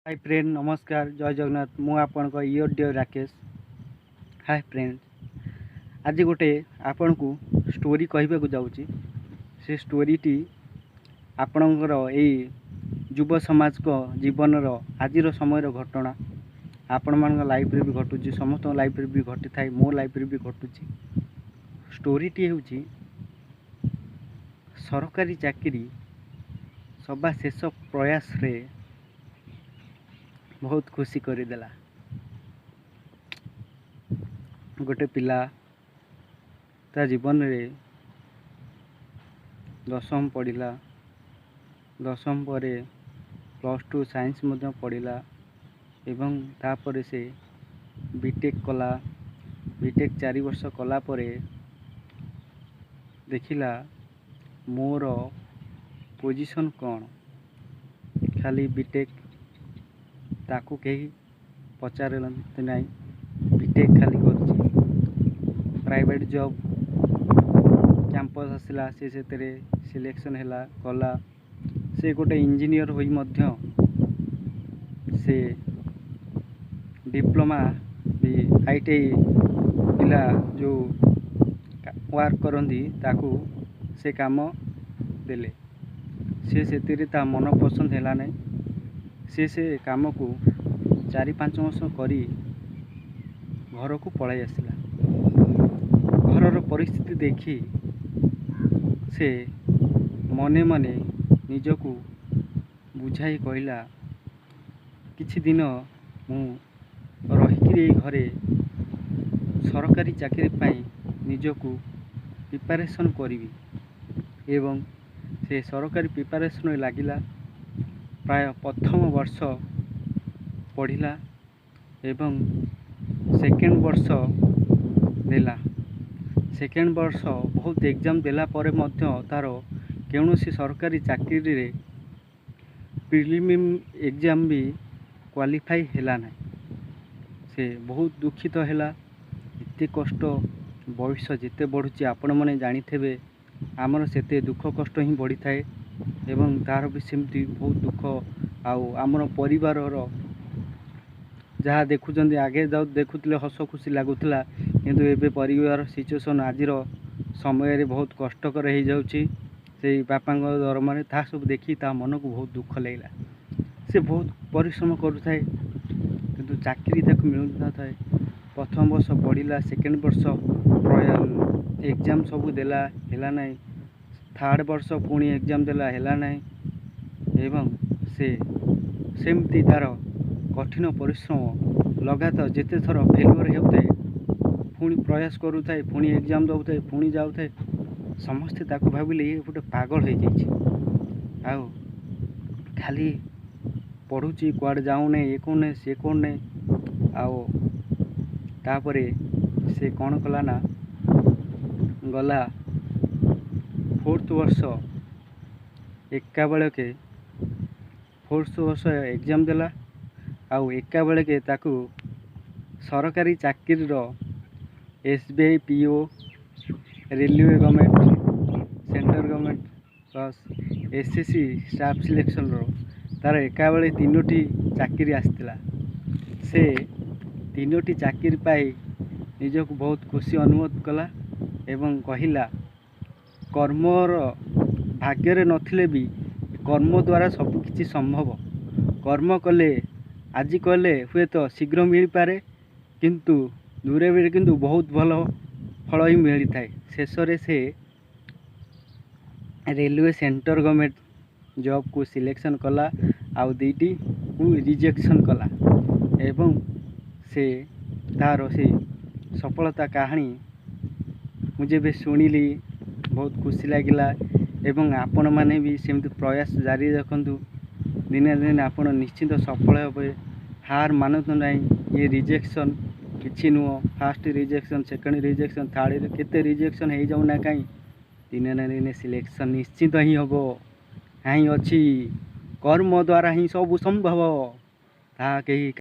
Hi friend नमस्कार जय जगन्नाथ मु आपण इयर डियर राकेश। हाय फ्रेंड आज गोटे आपण को स्टोरी कहबा जाऊँगी। से स्टोरीटी आपणकर यही युव समाज को जीवन आज समय घटना आपण मान लाइफ रे भी घटुची, समस्त लाइफ रे भी घटी थाए, मो लाइफ रे भी घटुची। स्टोरीटी हूँ सरकारी चाकरी सभा शेष प्रयास रे बहुत खुशी करदेला। गोटे पिला ता जीवन रे दशम पढ़िला, दशम पर +2 साइंस मध्य पढ़िला एवं तापर से बीटेक कला। बीटेक 4 वर्ष कला परे देखिला मोर पोजीशन कौन, खाली बीटेक ताकू कहीं पचारते नहीं, बीटेक खाली कर प्राइवेट जॉब कैंपस आसला से सिलेक्शन हैला कला। से गोटे इंजीनियर होई मध्य से डिप्लोमा भी आईटीआई पिला जो वर्क करती ताकू से काम देले। से ता मन पसंद हैला नहीं। से काम को 4-5 वर्ष करी घर को पलाई आसला। घर परिस्थिति देखी से मने मने निजको बुझाई कहला किछि दिन मु रही घरे सरकारी चाकरी पाई निजको प्रिपरेशन करी एवं से सरकारी प्रिपरेशन लागिला। प्राय प्रथम वर्ष पढ़िला एवं सेकेंड वर्ष देला। सेकेंड वर्ष बहुत एग्जाम देला परे मध्य तार कौनसी सरकारी चाकरी रे प्रिलिमिनरी एग्जाम भी क्वालिफाई हैला ना। से बहुत दुखित हैला। इतने कष्ट बयस जिते बढ़ुची आपण मैंने जानी थे आमर से दुख कष्ट ही बढ़ी थाए एवं तार भी सेमती बहुत दुख आमर परिवार जहाँ देखुं आगे जाऊ देखुले हस खुशी लगुला, किंतु एबे परिवार सिचुएसन आज समय रे बहुत कष्टकर हो जाउची। से बापा दरमा ता सब देखी ता मन को बहुत दुख लगला। से बहुत परिश्रम करुए किंतु चाकरी ताक मिलू न थाए। प्रथम वर्ष पढ़िला, सेकेंड वर्ष एग्जाम सब देला हैला नहीं, थर्ड वर्ष पुणी एग्जाम देला हैला नहीं एवं से सेमती तार कठिन परिश्रम लगातार जिते थर फेलुअर होता पुणी प्रयास करुए, पुणी एग्जाम दौए, पुणी जाऊे। समस्ते ताको भाविले ये गोटे पागल हो जाइए, आउ खाली पढ़ुची कुआडे जाऊने ये कौन नहीं सी कौन नहीं। आउ तापरे से कौन कला ना गला 4th वर्ष एका बेले के 4th वर्ष एग्जाम देला। आउ एका बेले के ताकू सरकारी चाकरी SBI PO, railway government, central government plus SSC staff selection तार एका बेले 3टी चाकरी आसला। से 3टी चाकरी पाई निजक बहुत खुशी अनुभव कला एवं कहला कर्मर भाग्य नथिले भी कर्म द्वारा सबकि संभव। कर्म कले आज कले हुए तो शीघ्र मिल पारे, किंतु दूरे बेले किंतु बहुत भल फल ही मिली थाए। शेष से रेलवे सेंट्रल गवर्नमेंट जॉब को सिलेक्शन कला, आउ 2टी को रिजेक्शन कला एवं से तार से सफलता कहानी मुझे भी शुणिली, बहुत खुशी लगिला। एवं आपण मैंने भी सेमती प्रयास जारी रखु, दिने दिन आप निश्चिंत सफल हे। हार मानतु नहीं। ये रिजेक्शन किसी नुह, first rejection, second rejection, third केते रिजेक्शन हो जाऊना कहीं दिने ना दिने सिलेक्शन निश्चित ही हम कहीं अच्छी कर्म द्वारा ही सब संभव ता कहीं